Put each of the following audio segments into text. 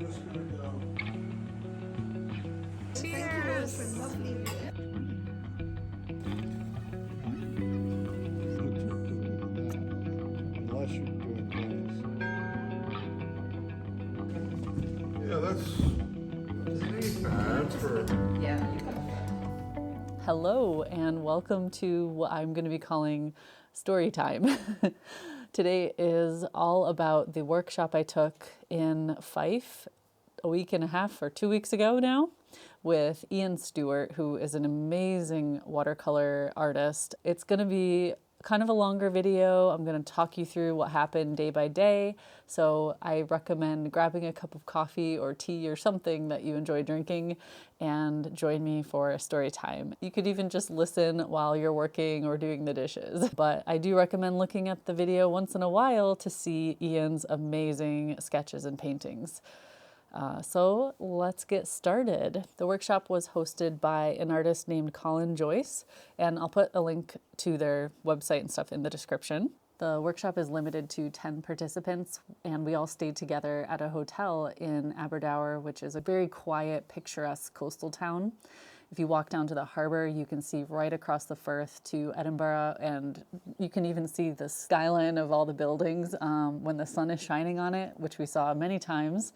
just gonna go. Thank you all for a lovely review. Unless you're doing glass. Yeah, this ain't bad for. Hello and welcome to what I'm going to be calling story time. Today is all about the workshop I took in Fife a week and a half or 2 weeks ago now with Iain Stewart, who is an amazing watercolor artist. It's going to be kind of a longer video. I'm going to talk you through what happened day by day. So I recommend grabbing a cup of coffee or tea or something that you enjoy drinking and join me for a story time. You could even just listen while you're working or doing the dishes. But I do recommend looking at the video once in a while to see Iain's amazing sketches and paintings. So let's get started. The workshop was hosted by an artist named Colin Joyce, and I'll put a link to their website and stuff in the description. The workshop is limited to 10 participants, and we all stayed together at a hotel in Aberdour, which is a very quiet, picturesque coastal town. If you walk down to the harbour, you can see right across the Firth to Edinburgh, and you can even see the skyline of all the buildings when the sun is shining on it, which we saw many times.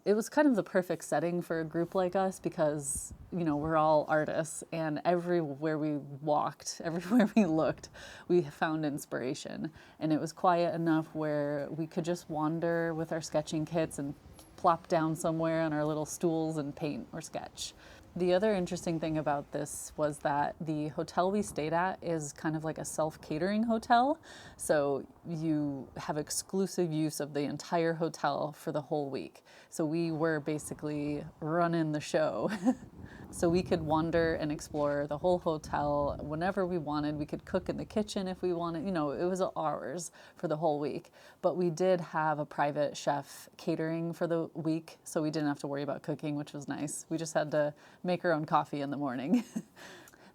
It was kind of the perfect setting for a group like us because, you know, we're all artists, and everywhere we walked, everywhere we looked, we found inspiration. And it was quiet enough where we could just wander with our sketching kits and plop down somewhere on our little stools and paint or sketch. The other interesting thing about this was that the hotel we stayed at is kind of like a self-catering hotel. So you have exclusive use of the entire hotel for the whole week. So we were basically running the show. So we could wander and explore the whole hotel whenever we wanted. We could cook in the kitchen if we wanted. You know, it was ours for the whole week. But we did have a private chef catering for the week, so we didn't have to worry about cooking, which was nice. We just had to make our own coffee in the morning.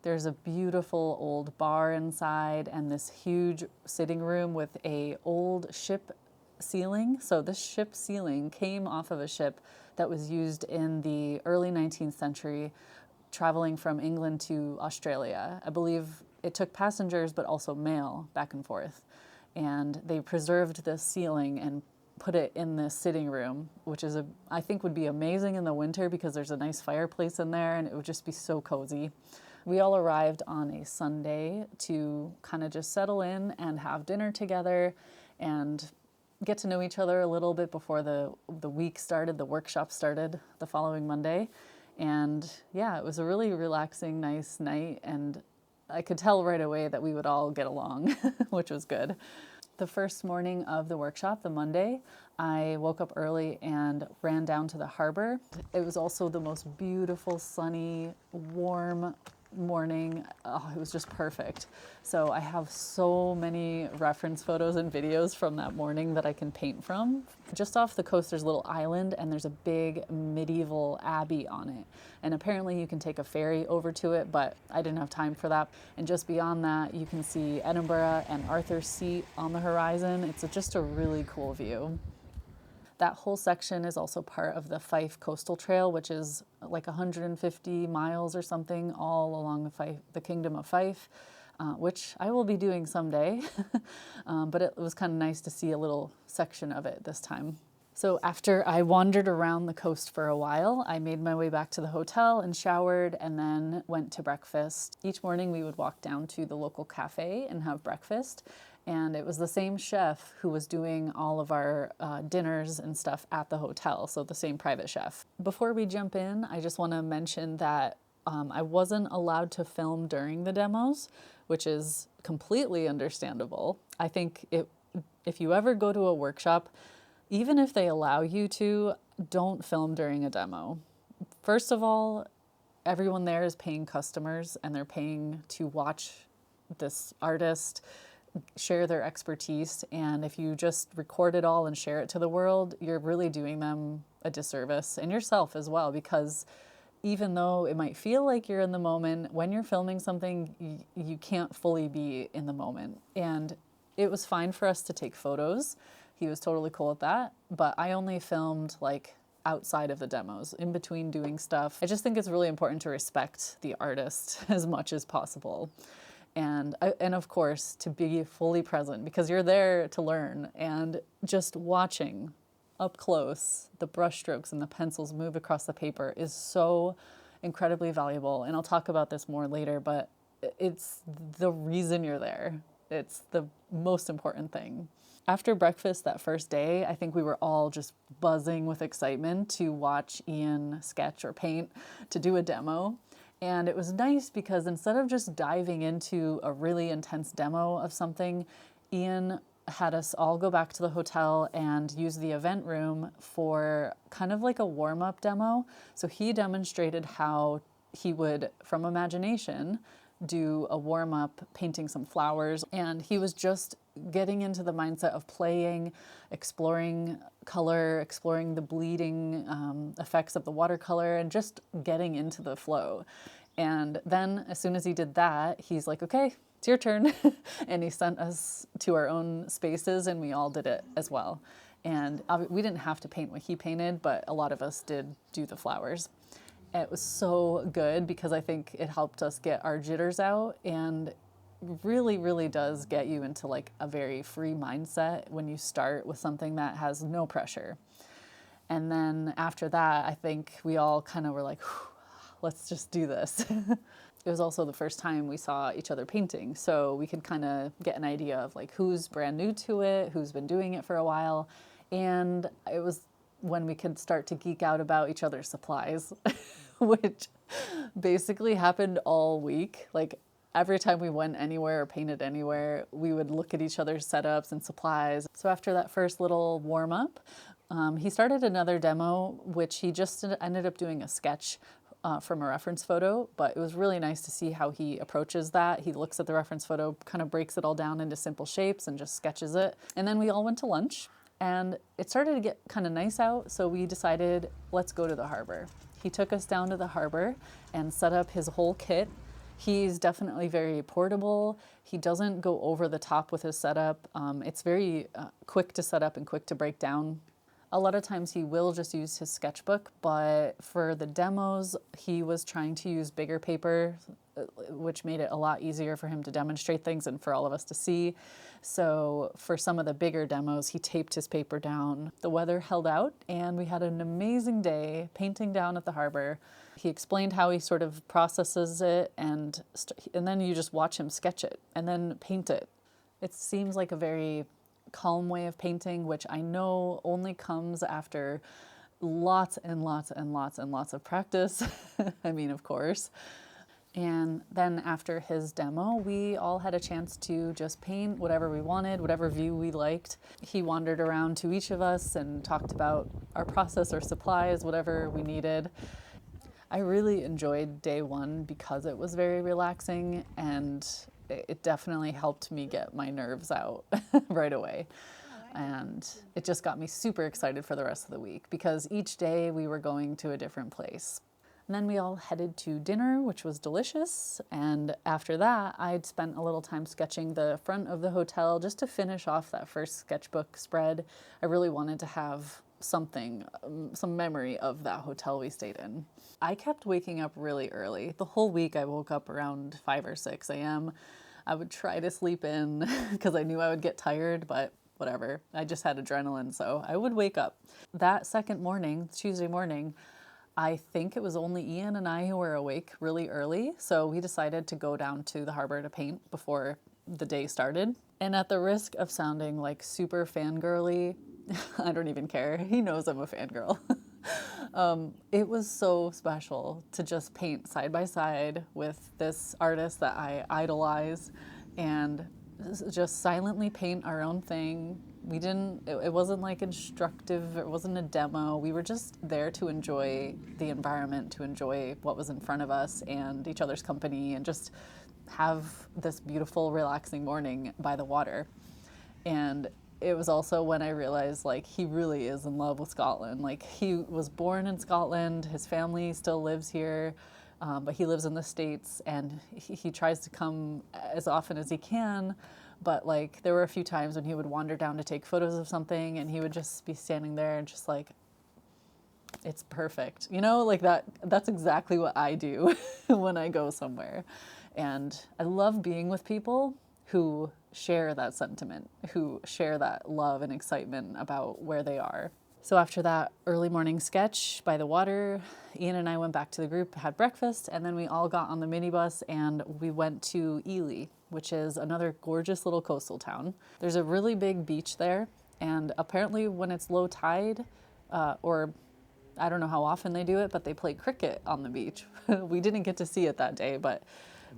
There's a beautiful old bar inside and this huge sitting room with a old ship ceiling. So this ship ceiling came off of a ship that was used in the early 19th century traveling from England to Australia. I believe it took passengers but also mail back and forth. And they preserved this ceiling and put it in this sitting room, which is I think would be amazing in the winter because there's a nice fireplace in there and it would just be so cozy. We all arrived on a Sunday to kind of just settle in and have dinner together and get to know each other a little bit before the week started, the workshop started the following Monday. And yeah, it was a really relaxing, nice night, and I could tell right away that we would all get along, which was good. The first morning of the workshop, the Monday, I woke up early and ran down to the harbor. It was also the most beautiful, sunny, warm morning. Oh, it was just perfect. So I have so many reference photos and videos from that morning that I can paint from. Just off the coast, there's a little island and there's a big medieval abbey on it. And apparently you can take a ferry over to it, but I didn't have time for that. And just beyond that, you can see Edinburgh and Arthur's Seat on the horizon. It's just a really cool view. That whole section is also part of the Fife Coastal Trail, which is like 150 miles or something all along the Kingdom of Fife, which I will be doing someday. But it was kind of nice to see a little section of it this time. So after I wandered around the coast for a while, I made my way back to the hotel and showered and then went to breakfast. Each morning we would walk down to the local cafe and have breakfast. And it was the same chef who was doing all of our dinners and stuff at the hotel, so the same private chef. Before we jump in, I just want to mention that I wasn't allowed to film during the demos, which is completely understandable. I think if you ever go to a workshop, even if they allow you to, don't film during a demo. First of all, everyone there is paying customers and they're paying to watch this artist share their expertise, and if you just record it all and share it to the world, you're really doing them a disservice and yourself as well, because even though it might feel like you're in the moment, when you're filming something, you can't fully be in the moment. And it was fine for us to take photos. He was totally cool with that, but I only filmed like outside of the demos, in between doing stuff. I just think it's really important to respect the artist as much as possible. And of course, to be fully present, because you're there to learn, and just watching up close the brush strokes and the pencils move across the paper is so incredibly valuable. And I'll talk about this more later, but it's the reason you're there. It's the most important thing. After breakfast that first day, I think we were all just buzzing with excitement to watch Iain sketch or paint, to do a demo. And it was nice because instead of just diving into a really intense demo of something, Iain had us all go back to the hotel and use the event room for kind of like a warm-up demo. So he demonstrated how he would, from imagination, do a warm-up painting some flowers, and he was just getting into the mindset of playing, exploring color, exploring the bleeding effects of the watercolor, and just getting into the flow. And then as soon as he did that, he's like, okay, it's your turn. And he sent us to our own spaces, and we all did it as well. And we didn't have to paint what he painted, but a lot of us did do the flowers. It was so good because I think it helped us get our jitters out, and really, really does get you into like a very free mindset when you start with something that has no pressure. And then after that, I think we all kind of were like, let's just do this. It was also the first time we saw each other painting, so we could kind of get an idea of like who's brand new to it, who's been doing it for a while. And it was when we could start to geek out about each other's supplies, which basically happened all week. Like every time we went anywhere or painted anywhere, we would look at each other's setups and supplies. So after that first little warm up, he started another demo, which he just ended up doing a sketch from a reference photo, but it was really nice to see how he approaches that. He looks at the reference photo, kind of breaks it all down into simple shapes and just sketches it. And then we all went to lunch, and it started to get kind of nice out, so we decided, let's go to the harbor. He took us down to the harbor and set up his whole kit. He's definitely very portable. He doesn't go over the top with his setup. It's very quick to set up and quick to break down. A lot of times he will just use his sketchbook, but for the demos, he was trying to use bigger paper, which made it a lot easier for him to demonstrate things and for all of us to see. So for some of the bigger demos, he taped his paper down. The weather held out, and we had an amazing day painting down at the harbor. He explained how he sort of processes it, and then you just watch him sketch it and then paint it. It seems like a very calm way of painting, which I know only comes after lots and lots and lots and lots of practice. I mean, of course. And then after his demo, we all had a chance to just paint whatever we wanted, whatever view we liked. He wandered around to each of us and talked about our process or supplies, whatever we needed. I really enjoyed day one because it was very relaxing, and it definitely helped me get my nerves out right away. And it just got me super excited for the rest of the week because each day we were going to a different place. And then we all headed to dinner, which was delicious. And after that, I'd spent a little time sketching the front of the hotel just to finish off that first sketchbook spread. I really wanted to have something, some memory of that hotel we stayed in. I kept waking up really early. The whole week I woke up around 5 or 6 a.m. I would try to sleep in because I knew I would get tired, but whatever. I just had adrenaline, so I would wake up. That second morning, Tuesday morning, I think it was only Iain and I who were awake really early, so we decided to go down to the harbor to paint before the day started. And at the risk of sounding like super fangirly, I don't even care. He knows I'm a fangirl. It was so special to just paint side by side with this artist that I idolize and just silently paint our own thing. It wasn't like instructive, it wasn't a demo. We were just there to enjoy the environment, to enjoy what was in front of us and each other's company, and just have this beautiful, relaxing morning by the water. And it was also when I realized, like, he really is in love with Scotland. Like, he was born in Scotland, his family still lives here, but he lives in the States, and he tries to come as often as he can. But like, there were a few times when he would wander down to take photos of something, and he would just be standing there and just like, It's perfect. You know, like that's exactly what I do when I go somewhere. And I love being with people who share that sentiment, who share that love and excitement about where they are. So after that early morning sketch by the water, Iain and I went back to the group, had breakfast, and then we all got on the minibus and we went to Ely, which is another gorgeous little coastal town. There's a really big beach there, and apparently when it's low tide, or I don't know how often they do it, but they play cricket on the beach. We didn't get to see it that day, but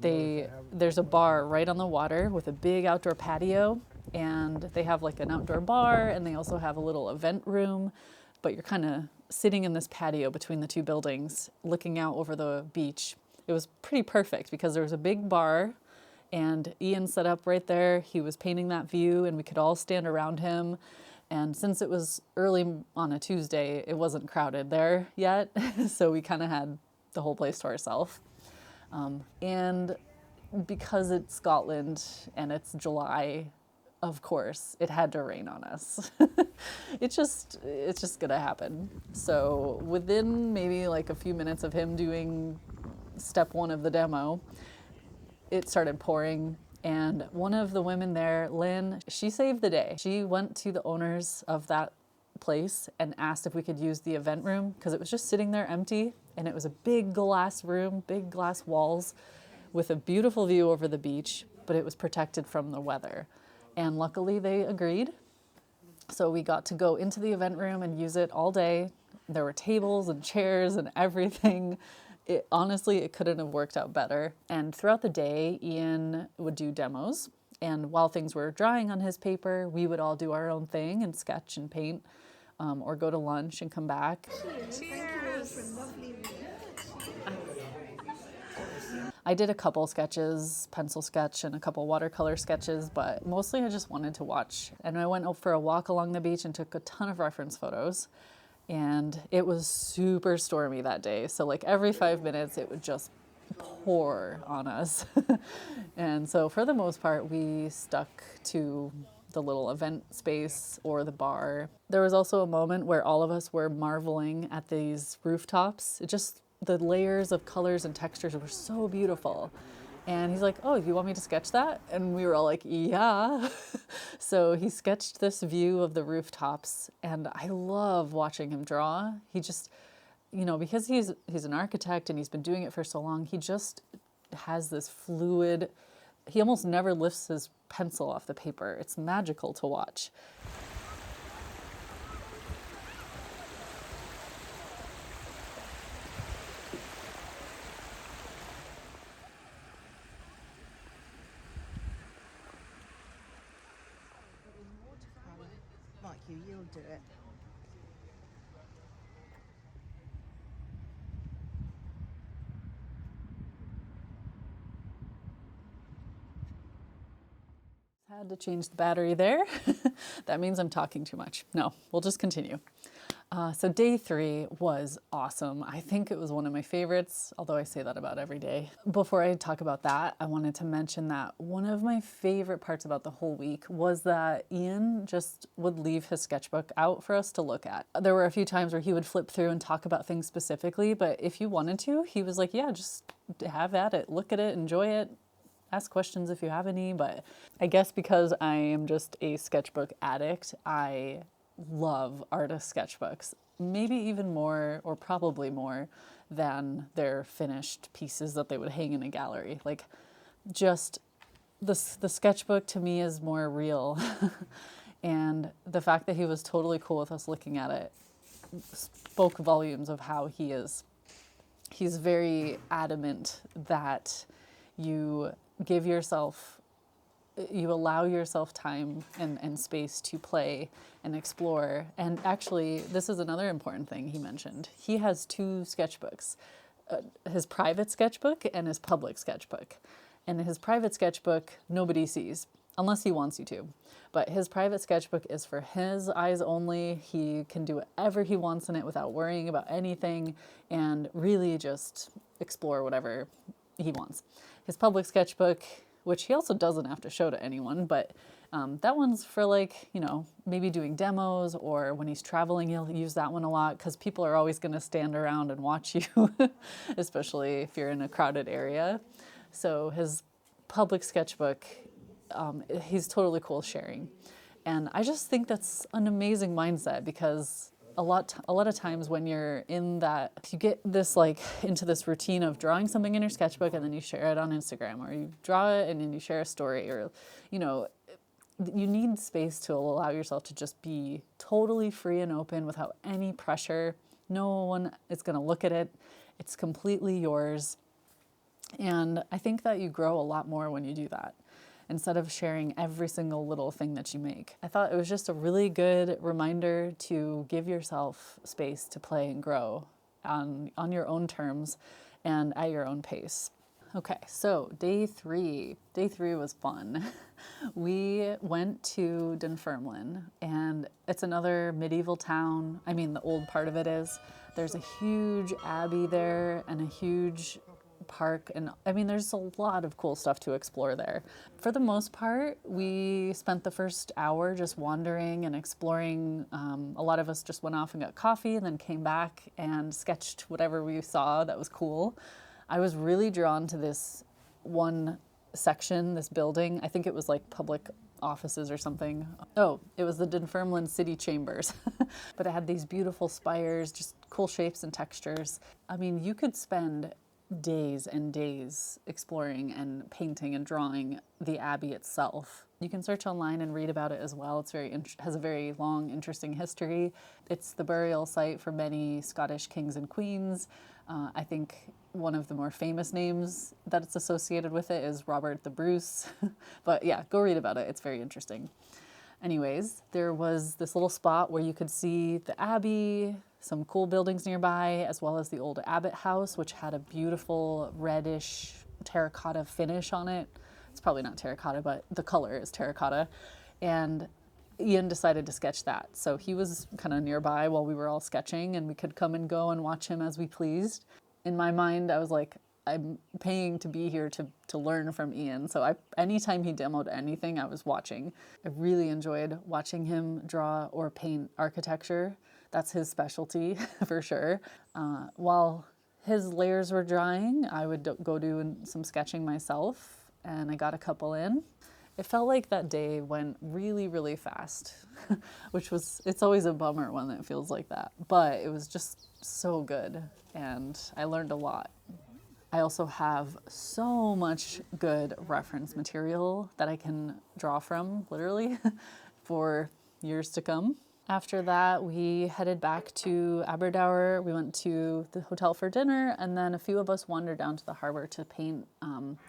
there's a bar right on the water with a big outdoor patio, and they have like an outdoor bar, and they also have a little event room, but you're kind of sitting in this patio between the two buildings looking out over the beach. It was pretty perfect because there was a big bar and Iain set up right there. He was painting that view and we could all stand around him. And since it was early on a Tuesday, it wasn't crowded there yet. So we kind of had the whole place to ourselves. And because it's Scotland and it's July, of course, it had to rain on us. It's just gonna happen. So within maybe like a few minutes of him doing step one of the demo, it started pouring. And one of the women there, Lynn, she saved the day. She went to the owners of that place and asked if we could use the event room because it was just sitting there empty, and it was a big glass room, big glass walls with a beautiful view over the beach, but it was protected from the weather. And luckily they agreed. So we got to go into the event room and use it all day. There were tables and chairs and everything. Honestly, it couldn't have worked out better. And throughout the day, Iain would do demos. And while things were drying on his paper, we would all do our own thing and sketch and paint, or go to lunch and come back. Cheers. Lovely. I did a couple sketches, pencil sketch and a couple watercolor sketches, but mostly I just wanted to watch. And I went out for a walk along the beach and took a ton of reference photos. And it was super stormy that day. So like every 5 minutes, it would just pour on us. And so for the most part, we stuck to the little event space or the bar. There was also a moment where all of us were marveling at these rooftops. The layers of colors and textures were so beautiful. And he's like, oh, you want me to sketch that? And we were all like, yeah. So he sketched this view of the rooftops, and I love watching him draw. He just, because he's an architect and he's been doing it for so long, he just has this fluid, he almost never lifts his pencil off the paper. It's magical to watch. Like you'll do it. Had to change the battery there. That means I'm talking too much. No, we'll just continue. So day 3 was awesome. I think it was one of my favorites, although I say that about every day. Before I talk about that, I wanted to mention that one of my favorite parts about the whole week was that Iain just would leave his sketchbook out for us to look at. There were a few times where he would flip through and talk about things specifically, but if you wanted to, he was like, yeah, just have at it, look at it, enjoy it. Ask questions if you have any, but I guess because I am just a sketchbook addict, I love artist sketchbooks, maybe even more or probably more than their finished pieces that they would hang in a gallery. Like, just the sketchbook to me is more real. And the fact that he was totally cool with us looking at it spoke volumes of how he is. He's very adamant that you allow yourself time and space to play and explore. And actually, this is another important thing he mentioned. He has 2 sketchbooks, his private sketchbook and his public sketchbook. And his private sketchbook, nobody sees, unless he wants you to. But his private sketchbook is for his eyes only. He can do whatever he wants in it without worrying about anything and really just explore whatever he wants. His public sketchbook, which he also doesn't have to show to anyone, but that one's for like, you know, maybe doing demos, or when he's traveling, he'll use that one a lot because people are always going to stand around and watch you, especially if you're in a crowded area. So his public sketchbook, he's totally cool sharing. And I just think that's an amazing mindset, because a lot of times when you're in that, you get this like into this routine of drawing something in your sketchbook and then you share it on Instagram, or you draw it and then you share a story, or, you know, you need space to allow yourself to just be totally free and open without any pressure. No one is going to look at it. It's completely yours. And I think that you grow a lot more when you do that, instead of sharing every single little thing that you make. I thought it was just a really good reminder to give yourself space to play and grow on your own terms and at your own pace. Okay, so day three. Day three was fun. We went to Dunfermline, and it's another medieval town. I mean, the old part of it is. There's a huge abbey there and a huge park, and I mean, there's a lot of cool stuff to explore there. For the most part, we spent the first hour just wandering and exploring. A lot of us just went off and got coffee and then came back and sketched whatever we saw that was cool. I was really drawn to this one section, this building. I think it was like public offices or something. Oh, it was the Dunfermline City Chambers. But it had these beautiful spires, just cool shapes and textures. I mean, you could spend days and days exploring and painting and drawing the abbey itself. You can search online and read about it as well. It's has a very long, interesting history. It's the burial site for many Scottish kings and queens. I think one of the more famous names that it's associated with it is Robert the Bruce. But yeah, go read about it. It's very interesting. Anyways, there was this little spot where you could see the abbey, some cool buildings nearby, as well as the old Abbot house, which had a beautiful reddish terracotta finish on it. It's probably not terracotta, but the color is terracotta. And Iain decided to sketch that. So he was kind of nearby while we were all sketching, and we could come and go and watch him as we pleased. In my mind, I was like, I'm paying to be here to learn from Iain. So anytime he demoed anything, I was watching. I really enjoyed watching him draw or paint architecture. That's his specialty for sure. While his layers were drying, I would go do some sketching myself, and I got a couple in. It felt like that day went really, really fast, it's always a bummer when it feels like that, but it was just so good, and I learned a lot. I also have so much good reference material that I can draw from, literally, for years to come. After that, we headed back to Aberdour. We went to the hotel for dinner, and then a few of us wandered down to the harbor to paint.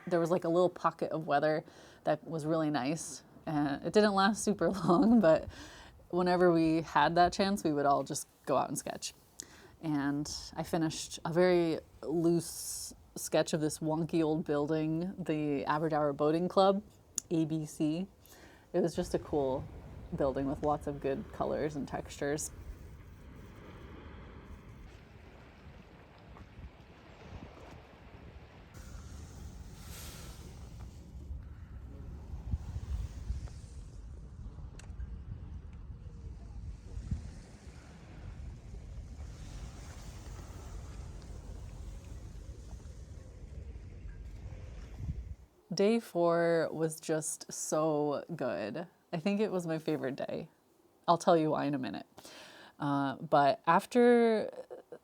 There was like a little pocket of weather that was really nice. It didn't last super long, but whenever we had that chance, we would all just go out and sketch. And I finished a very loose sketch of this wonky old building, the Aberdour Boating Club, ABC. It was just a cool building with lots of good colors and textures. Day 4 was just so good. I think it was my favorite day. I'll tell you why in a minute. But after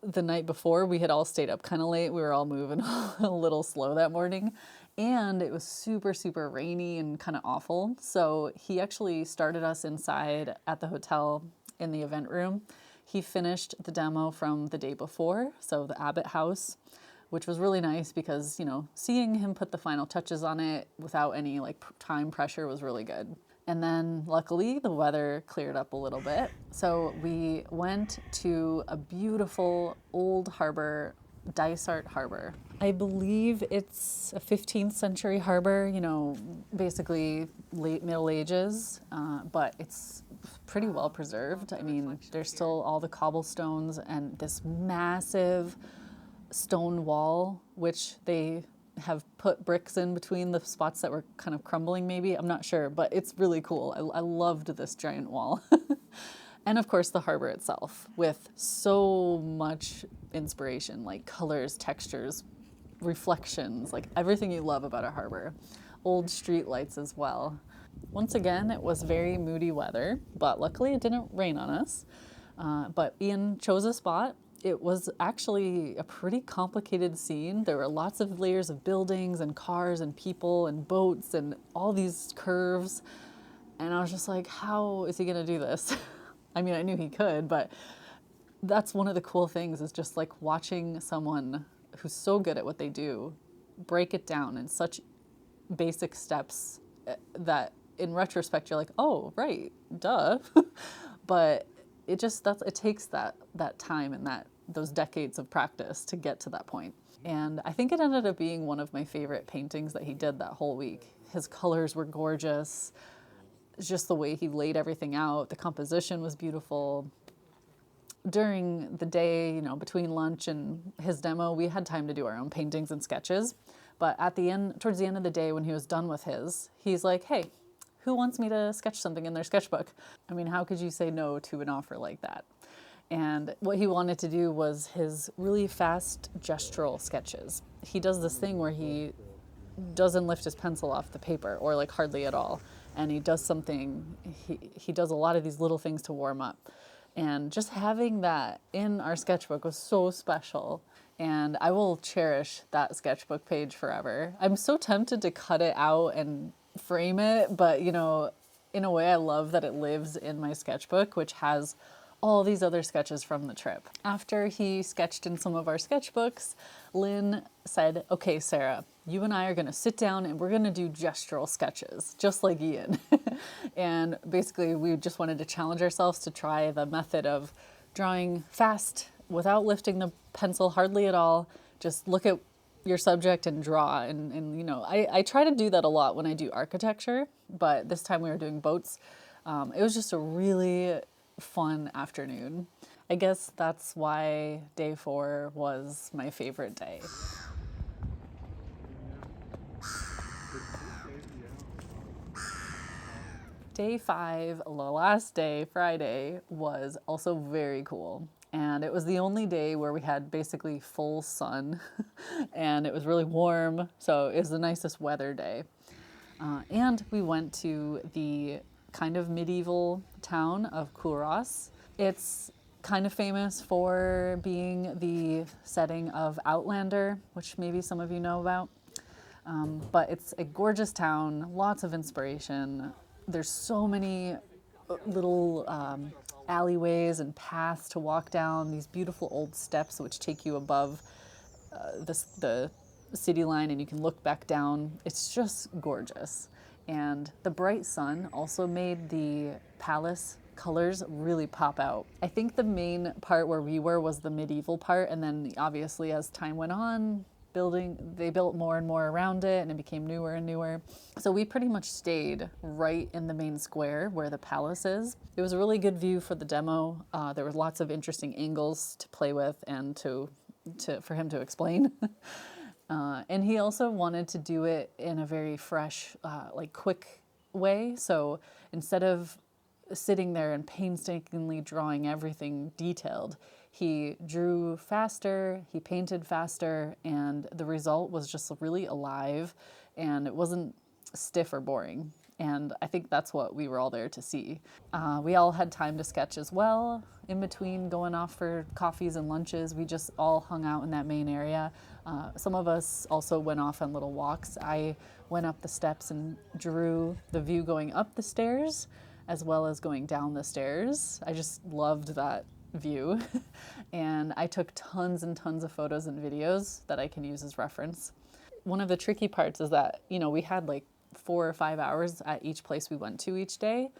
the night before, we had all stayed up kind of late. We were all moving a little slow that morning. And it was super, super rainy and kind of awful. So he actually started us inside at the hotel in the event room. He finished the demo from the day before, so the Abbot house, which was really nice because, you know, seeing him put the final touches on it without any like time pressure was really good. And then luckily the weather cleared up a little bit. So we went to a beautiful old harbor, Dysart Harbor. I believe it's a 15th century harbor, you know, basically late Middle Ages, but it's pretty well preserved. I mean, there's still all the cobblestones and this massive stone wall, which they have put bricks in between the spots that were kind of crumbling maybe. I'm not sure, but it's really cool. I loved this giant wall. And of course the harbor itself with so much inspiration, like colors, textures, reflections, like everything you love about a harbor. Old street lights as well. Once again, it was very moody weather, but luckily it didn't rain on us. But Iain chose a spot. It was actually a pretty complicated scene. There were lots of layers of buildings and cars and people and boats and all these curves. And I was just like, how is he gonna do this? I mean, I knew he could, but that's one of the cool things is just like watching someone who's so good at what they do break it down in such basic steps that in retrospect you're like, oh, right, duh. But it takes that time and those decades of practice to get to that point. And I think it ended up being one of my favorite paintings that he did that whole week. His colors were gorgeous. Just the way he laid everything out. The composition was beautiful. During the day, between lunch and his demo, we had time to do our own paintings and sketches. But towards the end of the day, when he was done with he's like, hey, who wants me to sketch something in their sketchbook? I mean, how could you say no to an offer like that? And what he wanted to do was his really fast gestural sketches. He does this thing where he doesn't lift his pencil off the paper, or like hardly at all. And he does he does a lot of these little things to warm up. And just having that in our sketchbook was so special. And I will cherish that sketchbook page forever. I'm so tempted to cut it out and frame it, but in a way I love that it lives in my sketchbook, which has all these other sketches from the trip. After he sketched in some of our sketchbooks, Lynn said, okay, Sarah, you and I are gonna sit down and we're gonna do gestural sketches, just like Iain. And basically we just wanted to challenge ourselves to try the method of drawing fast without lifting the pencil hardly at all. Just look at your subject and draw. And I try to do that a lot when I do architecture, but this time we were doing boats. It was just a really fun afternoon. I guess that's why day 4 was my favorite day. Day 5, the last day, Friday, was also very cool. And it was the only day where we had basically full sun and it was really warm. So it was the nicest weather day. And we went to the kind of medieval town of Kouros. It's kind of famous for being the setting of Outlander, which maybe some of you know about. But it's a gorgeous town, lots of inspiration. There's so many little alleyways and paths to walk down, these beautiful old steps which take you above the city line and you can look back down. It's just gorgeous. And the bright sun also made the palace colors really pop out. I think the main part where we were was the medieval part, and then obviously as time went on, they built more and more around it and it became newer and newer. So we pretty much stayed right in the main square where the palace is. It was a really good view for the demo. There were lots of interesting angles to play with and for him to explain. And he also wanted to do it in a very fresh, quick way. So instead of sitting there and painstakingly drawing everything detailed, he drew faster, he painted faster, and the result was just really alive and it wasn't stiff or boring. And I think that's what we were all there to see. We all had time to sketch as well. In between going off for coffees and lunches, we just all hung out in that main area. Some of us also went off on little walks. I went up the steps and drew the view going up the stairs as well as going down the stairs. I just loved that view. And I took tons and tons of photos and videos that I can use as reference. One of the tricky parts is that, we had like 4 or 5 hours at each place we went to each day.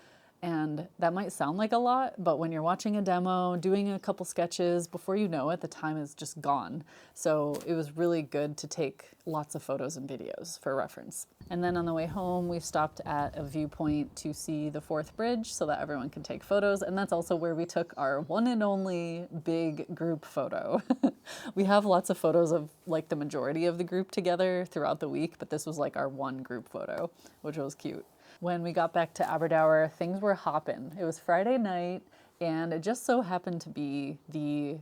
And that might sound like a lot, but when you're watching a demo, doing a couple sketches, before you know it, the time is just gone. So it was really good to take lots of photos and videos for reference. And then on the way home, we stopped at a viewpoint to see the Fourth Bridge so that everyone can take photos. And that's also where we took our one and only big group photo. We have lots of photos of like the majority of the group together throughout the week, but this was like our one group photo, which was cute. When we got back to Aberdour, things were hopping. It was Friday night, and it just so happened to be the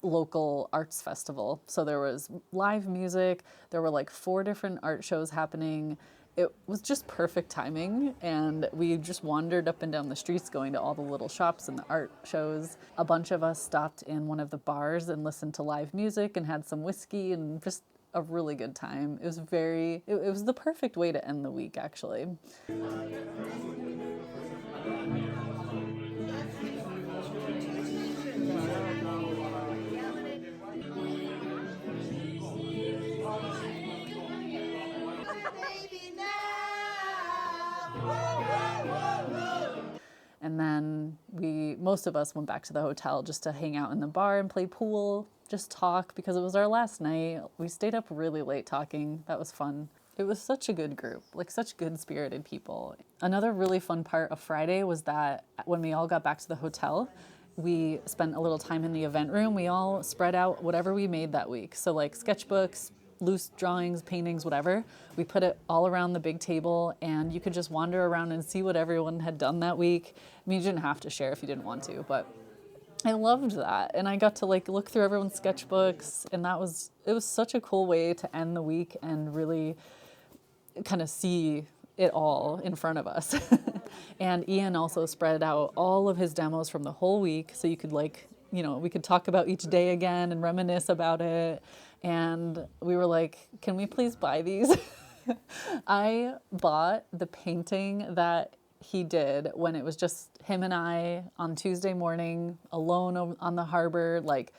local arts festival. So there was live music, there were like 4 different art shows happening. It was just perfect timing, and we just wandered up and down the streets going to all the little shops and the art shows. A bunch of us stopped in one of the bars and listened to live music and had some whiskey and just a really good time. It was it was the perfect way to end the week, actually. And then most of us went back to the hotel just to hang out in the bar and play pool, just talk, because it was our last night. We stayed up really late talking. That was fun. It was such a good group, like such good spirited people. Another really fun part of Friday was that when we all got back to the hotel, we spent a little time in the event room. We all spread out whatever we made that week. So like sketchbooks, loose drawings, paintings, whatever. We put it all around the big table, and you could just wander around and see what everyone had done that week. I mean, you didn't have to share if you didn't want to, but I loved that. And I got to like look through everyone's sketchbooks, and it was such a cool way to end the week and really kind of see it all in front of us. And Iain also spread out all of his demos from the whole week, so you could like, we could talk about each day again and reminisce about it. And we were like, can we please buy these? I bought the painting that he did when it was just him and I on Tuesday morning, alone on the harbor, like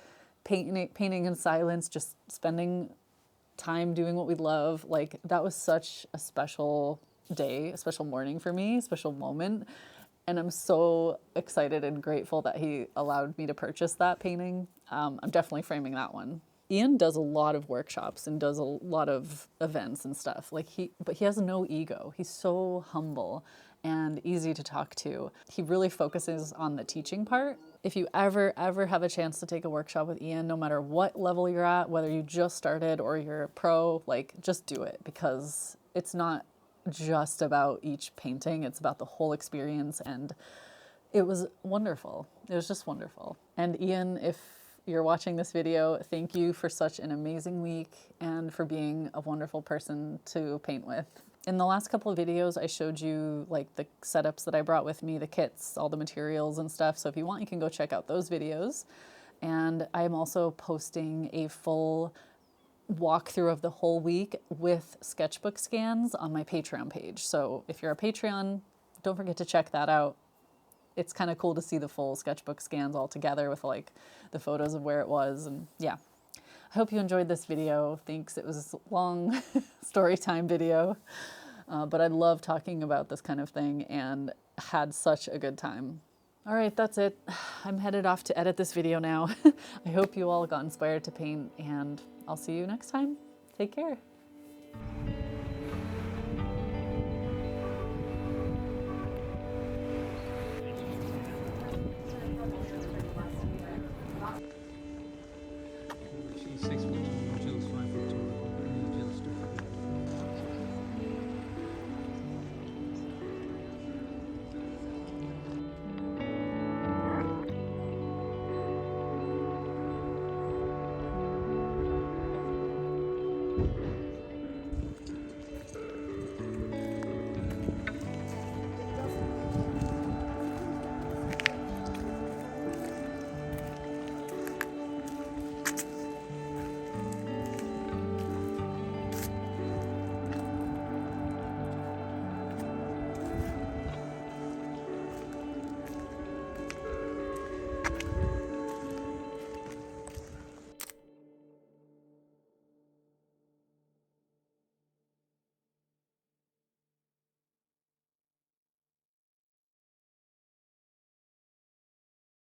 painting in silence, just spending time doing what we love. Like that was such a special day, a special morning for me, a special moment. And I'm so excited and grateful that he allowed me to purchase that painting. I'm definitely framing that one. Iain does a lot of workshops and does a lot of events and stuff. But he has no ego. He's so humble and easy to talk to. He really focuses on the teaching part. If you ever have a chance to take a workshop with Iain, no matter what level you're at, whether you just started or you're a pro, like just do it, because it's not just about each painting, it's about the whole experience, and it was wonderful. It was just wonderful. And Iain, if you're watching this video, thank you for such an amazing week and for being a wonderful person to paint with. In the last couple of videos, I showed you like the setups that I brought with me, the kits, all the materials and stuff. So if you want, you can go check out those videos. And I'm also posting a full walkthrough of the whole week with sketchbook scans on my Patreon page. So if you're a Patreon, don't forget to check that out. It's kind of cool to see the full sketchbook scans all together with like the photos of where it was. And yeah, I hope you enjoyed this video. Thanks. It was a long story time video, but I love talking about this kind of thing and had such a good time. All right, that's it. I'm headed off to edit this video now. I hope you all got inspired to paint, and I'll see you next time. Take care.